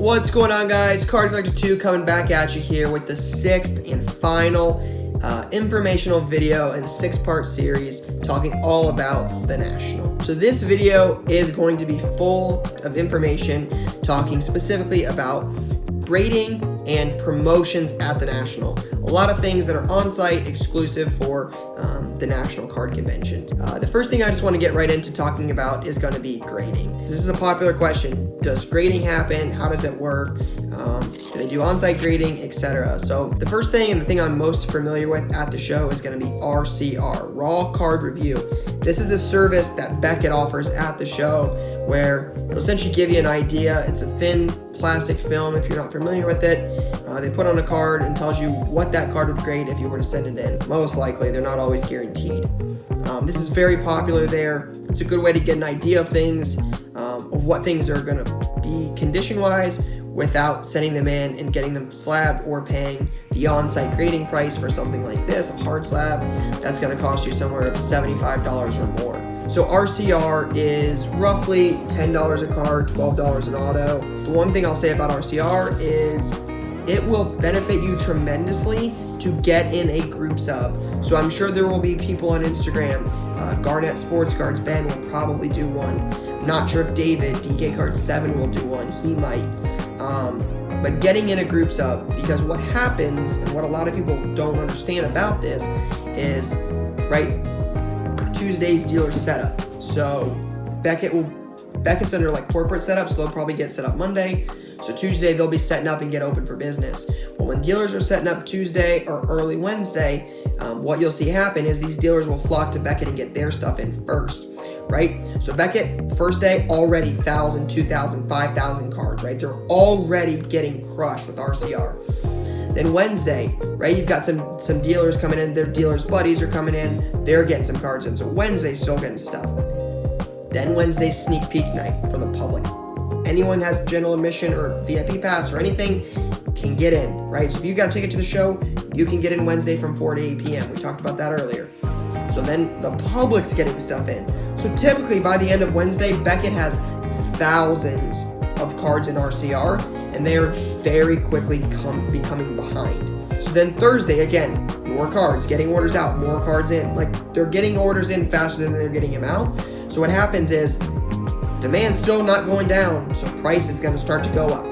What's going on, guys? Card Collector 2 coming back at you here with the 6th and final informational video in a 6-part series talking all about the National. So this video is going to be full of information talking specifically about grading and promotions at the National. A lot of things that are on-site exclusive for the National Card Convention. The first thing I just want to get right into talking about is going to be grading. This is a popular question. Does grading happen? How does it work? Do they do on-site grading, etc.? So the first thing and the thing I'm most familiar with at the show is going to be RCR, Raw Card Review. This is a service that Beckett offers at the show where it'll essentially give you an idea. It's a thin plastic film if you're not familiar with it. They put on a card and tells you what that card would grade if you were to send it in. Most likely, they're not always guaranteed. This is very popular there. It's a good way to get an idea of things, of what things are going to be condition-wise without sending them in and getting them slabbed or paying the on-site grading price for something like this, a hard slab, that's going to cost you somewhere of $75 or more. So RCR is roughly $10 a card, $12 an auto. The one thing I'll say about RCR is it will benefit you tremendously to get in a group sub. So I'm sure there will be people on Instagram. Garnett Sports Cards Ben will probably do one. I'm not sure if David, DK Card 7, will do one. He might. But getting in a group sub, because what happens, and what a lot of people don't understand about this, is, right, Tuesday's dealer setup. So Beckett's under like corporate setup, so they'll probably get set up Monday. So Tuesday they'll be setting up and get open for business. Well, when dealers are setting up Tuesday or early Wednesday, what you'll see happen is these dealers will flock to Beckett and get their stuff in first, right? So Beckett, first day, already 1,000, 2,000, 5,000 cards, right? They're already getting crushed with RCR. Then Wednesday, right, you've got some dealers coming in, their dealers' buddies are coming in, they're getting some cards in. So Wednesday's still getting stuff. Then Wednesday's sneak peek night for the public. Anyone has general admission or VIP pass or anything can get in, right? So if you got a ticket to the show, you can get in Wednesday from 4 to 8 p.m. We talked about that earlier. So then the public's getting stuff in. So typically by the end of Wednesday, Beckett has thousands of cards in RCR, and they are very quickly becoming behind. So then Thursday, again, more cards, getting orders out, more cards in. Like, they're getting orders in faster than they're getting them out. So what happens is demand's still not going down, so price is going to start to go up,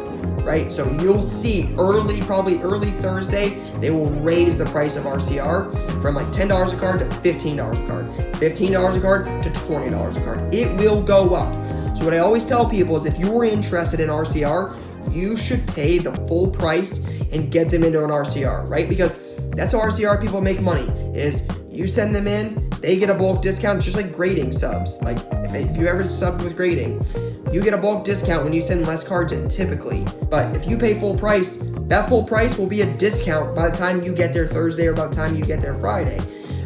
right? So you'll see probably early Thursday, they will raise the price of RCR from like $10 a card to $15 a card, $15 a card to $20 a card. It will go up. So what I always tell people is if you were interested in RCR, you should pay the full price and get them into an RCR, right? Because that's how RCR people make money, is you send them in, they get a bulk discount. It's just like grading subs. Like if you ever subbed with grading, you get a bulk discount when you send less cards in typically. But if you pay full price, that full price will be a discount by the time you get there Thursday or by the time you get there Friday,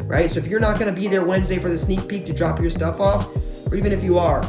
right? So if you're not going to be there Wednesday for the sneak peek to drop your stuff off, or even if you are,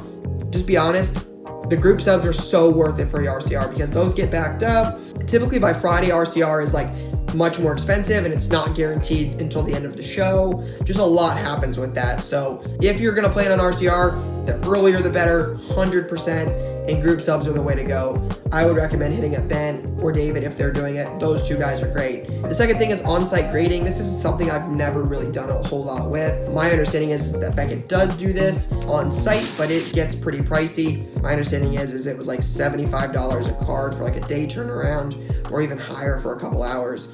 just be honest, the group subs are so worth it for your RCR because those get backed up. Typically by Friday, RCR is like much more expensive and it's not guaranteed until the end of the show. Just a lot happens with that. So if you're going to plan on RCR, the earlier the better, 100%, and group subs are the way to go. I would recommend hitting up Ben or David if they're doing it. Those two guys are great. The second thing is on-site grading. This is something I've never really done a whole lot with. My understanding is that Beckett does do this on-site, but it gets pretty pricey. My understanding is it was like $75 a card for like a day turnaround, or even higher for a couple hours.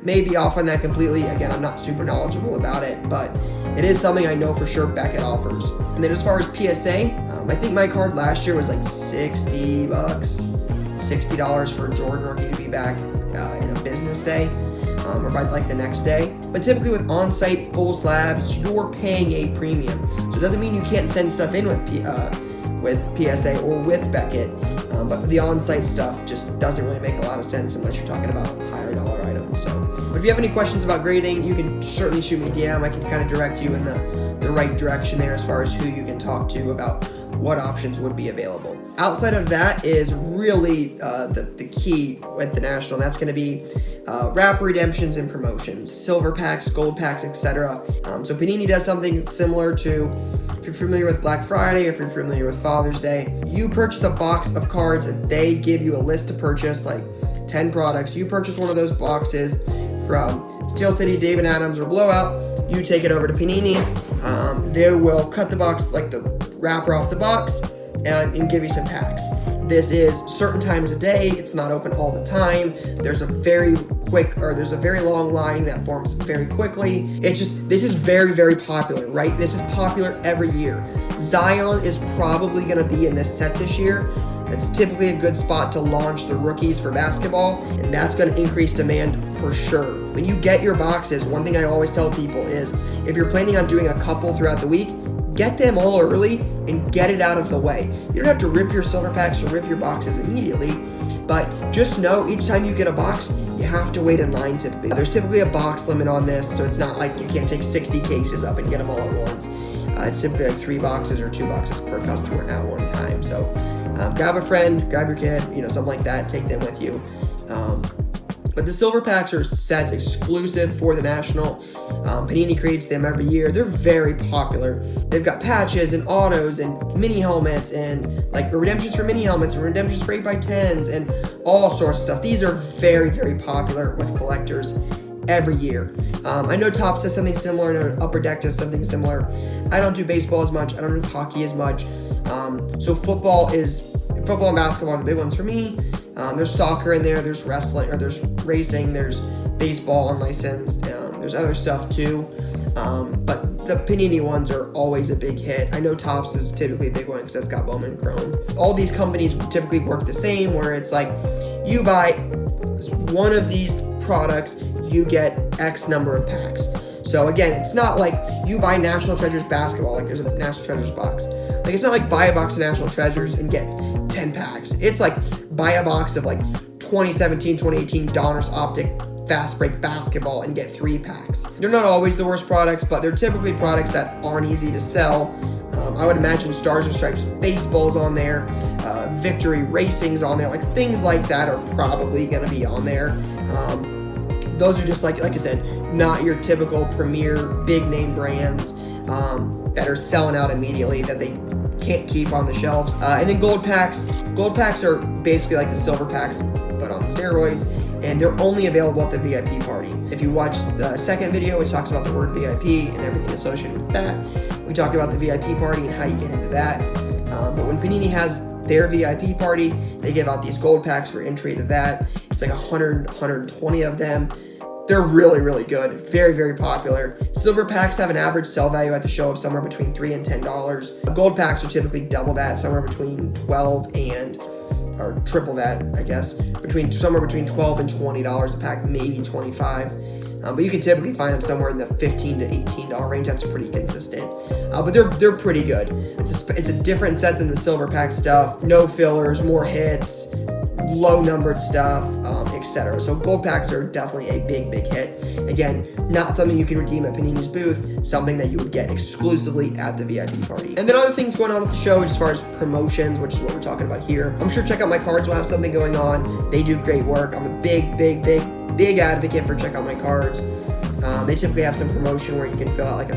Maybe off on that completely. Again, I'm not super knowledgeable about it, but it is something I know for sure Beckett offers. And then as far as PSA, I think my card last year was like $60 for a Jordan rookie to be back in a business day, or by like the next day. But typically with on-site full slabs, you're paying a premium. So it doesn't mean you can't send stuff in with PSA or with Beckett, but the on-site stuff just doesn't really make a lot of sense unless you're talking about higher dollar items. So, but if you have any questions about grading, you can certainly shoot me a DM. I can kind of direct you in the right direction there as far as who you can talk to about what options would be available. Outside of that is really the key with the National, and that's going to be wrapper redemptions and promotions, silver packs, gold packs, etc. So Panini does something similar to If you're familiar with Black Friday, if you're familiar with Father's Day, you purchase a box of cards and they give you a list to purchase, like 10 products. You purchase one of those boxes from Steel City, David Adams, or Blowout. You take it over to Panini. They will cut the box, like the wrapper off the box, and give you some packs. This is certain times a day. It's not open all the time. There's a very long line that forms very quickly. This is very, very popular, right? This is popular every year. Zion is probably going to be in this set this year. It's typically a good spot to launch the rookies for basketball, and that's going to increase demand for sure. When you get your boxes, one thing I always tell people is, if you're planning on doing a couple throughout the week, get them all early and get it out of the way. You don't have to rip your silver packs or rip your boxes immediately, but just know each time you get a box, you have to wait in line typically. There's typically a box limit on this, so it's not like you can't take 60 cases up and get them all at once. It's typically like 3 boxes or 2 boxes per customer at one time. So grab a friend, grab your kid, something like that, take them with you. But the silver packs are sets exclusive for the National. Panini creates them every year. They're very popular. They've got patches and autos and mini helmets and like redemptions for mini helmets and redemptions for 8x10s and all sorts of stuff. These are very, very popular with collectors every year. I know Topps does something similar. I know Upper Deck does something similar. I don't do baseball as much. I don't do hockey as much. So football and basketball are the big ones for me. There's soccer in there, there's wrestling, or there's racing, there's baseball unlicensed, there's other stuff too. But the Panini ones are always a big hit. I know Topps is typically a big one because that's got Bowman Chrome. All these companies typically work the same, where it's like, you buy one of these products, you get X number of packs. So again, it's not like you buy National Treasures basketball, like there's a National Treasures box. Like, it's not like buy a box of National Treasures and get 10 packs. It's like buy a box of like 2017, 2018 Donruss Optic Fast Break basketball and get 3 packs. They're not always the worst products, but they're typically products that aren't easy to sell. I would imagine Stars and Stripes baseball's on there, Victory Racing's on there, like things like that are probably going to be on there. Those are just like I said, not your typical premier big name brands that are selling out immediately that they can't keep on the shelves. And then gold packs. Gold packs are basically like the silver packs, but on steroids, and they're only available at the VIP party. If you watch the second video, which talks about the word VIP and everything associated with that, we talk about the VIP party and how you get into that. But when Panini has their VIP party, they give out these gold packs for entry to that. It's like 120 of them. They're really, really good. Very, very popular. Silver packs have an average sell value at the show of somewhere between $3 and $10. Gold packs are typically double that, somewhere between 12 and, or triple that, I guess, somewhere between $12 and $20 a pack, maybe $25. But you can typically find them somewhere in the $15 to $18 range. That's pretty consistent. But they're pretty good. It's a different set than the silver pack stuff. No fillers, more hits, low numbered stuff, etc. So gold packs are definitely a big, big hit. Again, not something you can redeem at Panini's booth, something that you would get exclusively at the VIP party. And then other things going on at the show as far as promotions, which is what we're talking about here. I'm sure Check Out My Cards will have something going on. They do great work. I'm a big advocate for Check Out My Cards. They typically have some promotion where you can fill out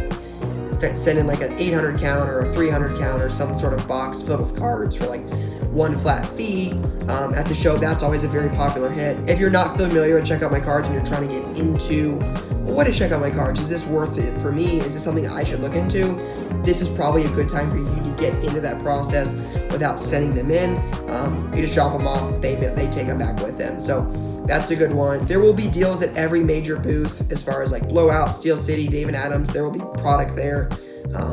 send in like an 800 count or a 300 count or some sort of box filled with cards for like one flat fee at the show. That's always a very popular hit. If you're not familiar with Check Out My Cards and you're trying to get into, well, what is Check Out My Cards? Is this worth it for me? Is this something I should look into? This is probably a good time for you to get into that process without sending them in. You just drop them off, they take them back with them. So that's a good one. There will be deals at every major booth as far as like Blowout, Steel City, David Adams. There will be product there.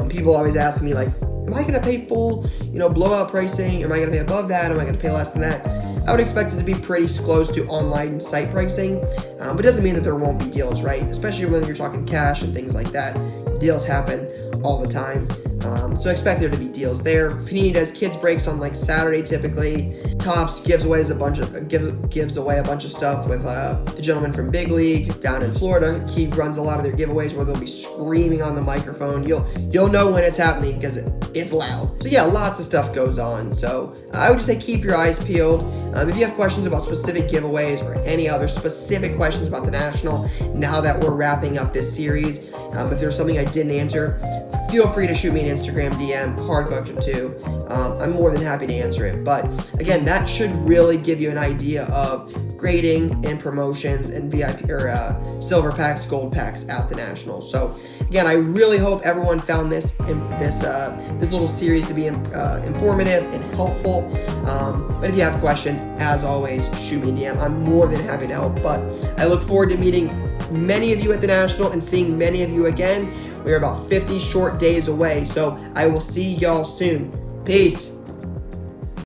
People always ask me like, am I going to pay full, Blowout pricing? Am I going to pay above that? Am I going to pay less than that? I would expect it to be pretty close to online site pricing, but it doesn't mean that there won't be deals, right? Especially when you're talking cash and things like that. Deals happen all the time. So expect there to be deals there. Panini does kids breaks on like Saturday typically. Topps gives away a bunch of stuff with the gentleman from Big League down in Florida. He runs a lot of their giveaways where they'll be screaming on the microphone. You'll know when it's happening because it's loud. So yeah, lots of stuff goes on. So I would just say keep your eyes peeled. If you have questions about specific giveaways or any other specific questions about the National, now that we're wrapping up this series, if there's something I didn't answer, feel free to shoot me an Instagram DM, Card Collector 2. I'm more than happy to answer it. But again, that should really give you an idea of grading and promotions and VIP or silver packs, gold packs at the Nationals. So again, I really hope everyone found this little series to be informative and helpful. But if you have questions, as always, shoot me a DM. I'm more than happy to help. But I look forward to meeting many of you at the National and seeing many of you again. We are about 50 short days away, so I will see y'all soon. Peace.